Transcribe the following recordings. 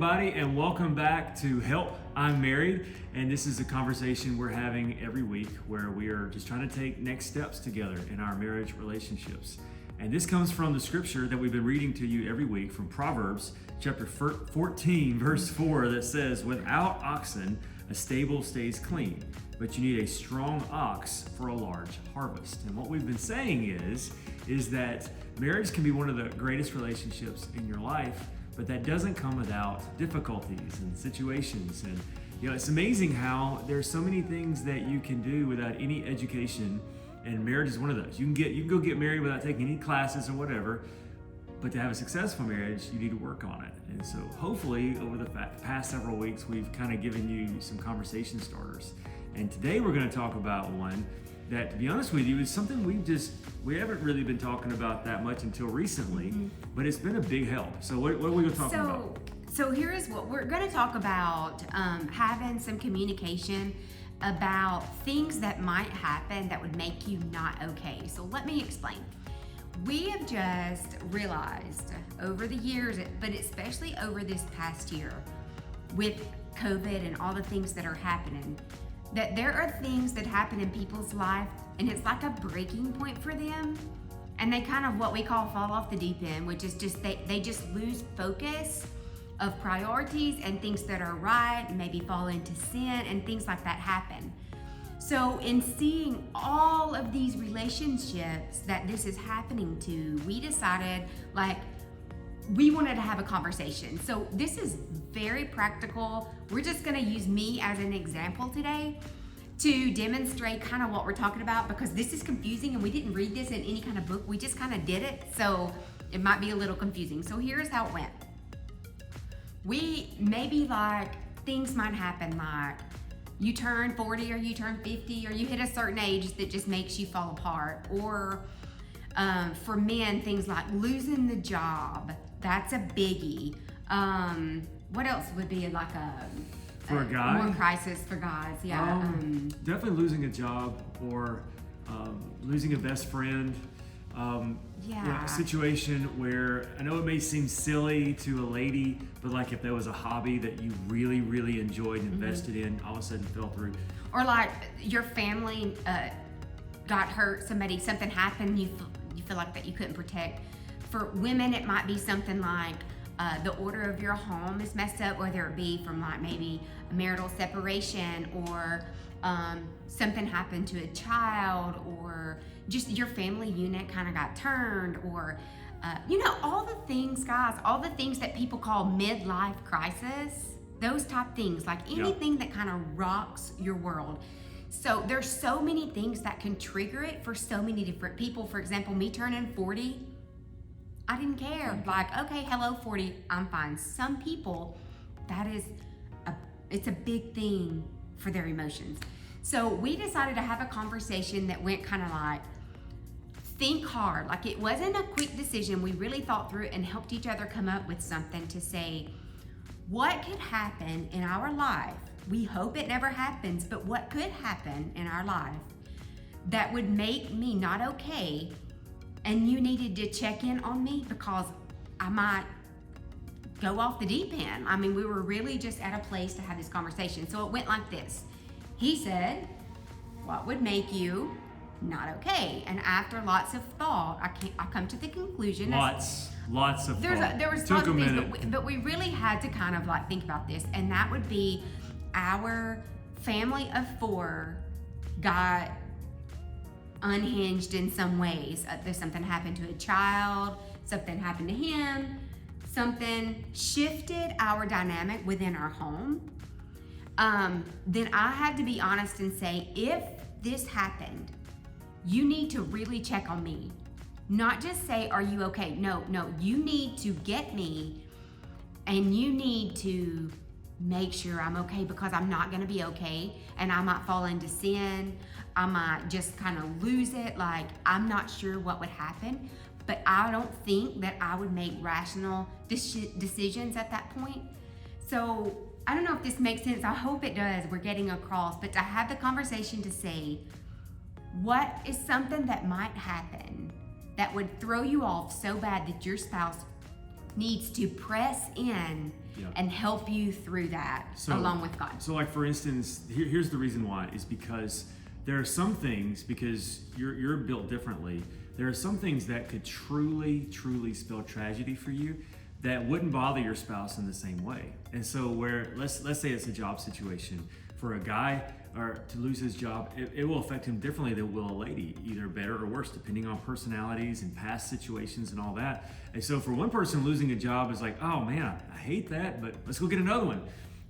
everybody, and welcome back to Help, I'm Married. And this is a conversation we're having every week where we are just trying to take next steps together in our marriage relationships. And this comes from the scripture that we've been reading to you every week from Proverbs chapter 14, verse 4, that says, "Without oxen, a stable stays clean, but you need a strong ox for a large harvest." And what we've been saying is that marriage can be one of the greatest relationships in your life, but that doesn't come without difficulties and situations. And it's amazing how there's so many things that you can do without any education, and marriage is one of those. You can go get married without taking any classes or whatever, but to have a successful marriage, you need to work on it. And so hopefully over the past several weeks, we've kind of given you some conversation starters. And today we're going to talk about one that, to be honest with you, is something we haven't really been talking about that much until recently, but it's been a big help. So what are we going to talk about? So here is what we're going to talk about, having some communication about things that might happen that would make you not okay. So let me explain. We have just realized over the years, but especially over this past year with COVID and all the things that are happening, that there are things that happen in people's life and it's like a breaking point for them, and they kind of what we call fall off the deep end, which is just they just lose focus of priorities and things that are right, and maybe fall into sin and things like that happen. So in seeing all of these relationships that this is happening to, we decided we wanted to have a conversation. So this is very practical. We're just gonna use me as an example today to demonstrate kind of what we're talking about, because this is confusing and we didn't read this in any kind of book. We just kind of did it. So it might be a little confusing. So here's how it went. Things might happen like you turn 40 or you turn 50 or you hit a certain age that just makes you fall apart. Or for men, things like losing the job. That's a biggie. What else would be like for a guy? More crisis for guys, yeah. Definitely losing a job or losing a best friend. A situation where I know it may seem silly to a lady, but like if there was a hobby that you really, really enjoyed and invested in, all of a sudden fell through. Or like your family got hurt, something happened, you feel like that you couldn't protect. For women, it might be something like the order of your home is messed up, whether it be from like maybe a marital separation, or something happened to a child, or just your family unit kind of got turned, or all the things, guys, all the things that people call midlife crisis, those type things, like anything that kind of rocks your world. So there's so many things that can trigger it for so many different people. For example, me turning 40, I didn't care. Like, okay, hello 40, I'm fine. Some people, it's a big thing for their emotions. So we decided to have a conversation that went kind of like, think hard. Like, it wasn't a quick decision. We really thought through it and helped each other come up with something to say, what could happen in our life? We hope it never happens, but what could happen in our life that would make me not okay, and you needed to check in on me because I might go off the deep end. I mean, we were really just at a place to have this conversation. So it went like this. He said, what would make you not okay? And after lots of thought, I come to the conclusion. Lots of thought. There was lots of things, but we really had to kind of like think about this, and that would be our family of 4 got unhinged in some ways. There's something happened to a child, something happened to him, something shifted our dynamic within our home. Then I had to be honest and say, if this happened, you need to really check on me. Not just say, are you okay? No, you need to get me, and you need to make sure I'm okay, because I'm not gonna be okay, and I might fall into sin. I might just kind of lose it. Like, I'm not sure what would happen, but I don't think that I would make rational decisions at that point. So I don't know if this makes sense. I hope it does. We're getting across, but to have the conversation to say, what is something that might happen that would throw you off so bad that your spouse needs to press in Yeah. and help you through that along with God. So like for instance, here's the reason why, is because there are some things, because you're built differently, there are some things that could truly spell tragedy for you that wouldn't bother your spouse in the same way. And so where, let's say it's a job situation. For a guy or to lose his job, it will affect him differently than it will a lady, either better or worse, depending on personalities and past situations and all that. And so for one person, losing a job is like, oh man, I hate that, but let's go get another one.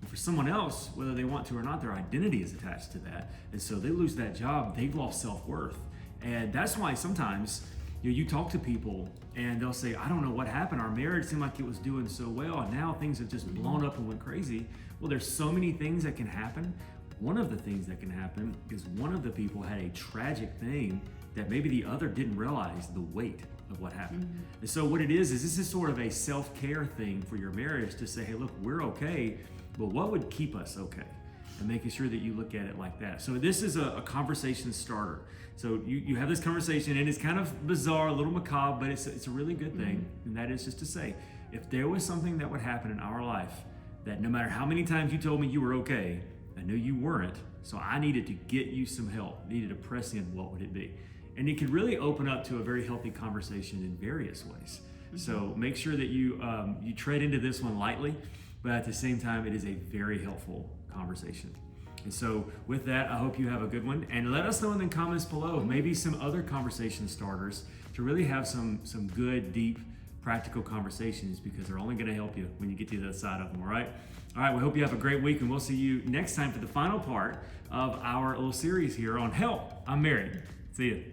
And for someone else, whether they want to or not, their identity is attached to that. And so they lose that job, they've lost self-worth. And that's why sometimes you talk to people and they'll say, I don't know what happened. Our marriage seemed like it was doing so well, and now things have just blown up and went crazy. Well, there's so many things that can happen. One of the things that can happen is one of the people had a tragic thing that maybe the other didn't realize the weight of what happened. And so what it is this is sort of a self-care thing for your marriage to say, hey, look, we're okay, but what would keep us okay? And making sure that you look at it like that. So this is a conversation starter. So you have this conversation, and it's kind of bizarre, a little macabre, but it's a really good thing. And that is just to say, if there was something that would happen in our life that no matter how many times you told me you were okay, I knew you weren't, so I needed to get you some help, needed to press in, what would it be? And it could really open up to a very healthy conversation in various ways. So make sure that you tread into this one lightly, but at the same time, it is a very helpful conversation. And so with that, I hope you have a good one, and let us know in the comments below maybe some other conversation starters to really have some good, deep, practical conversations, because they're only going to help you when you get to the other side of them. All right, we hope you have a great week, and we'll see you next time for the final part of our little series here on Help, I'm Married. See you.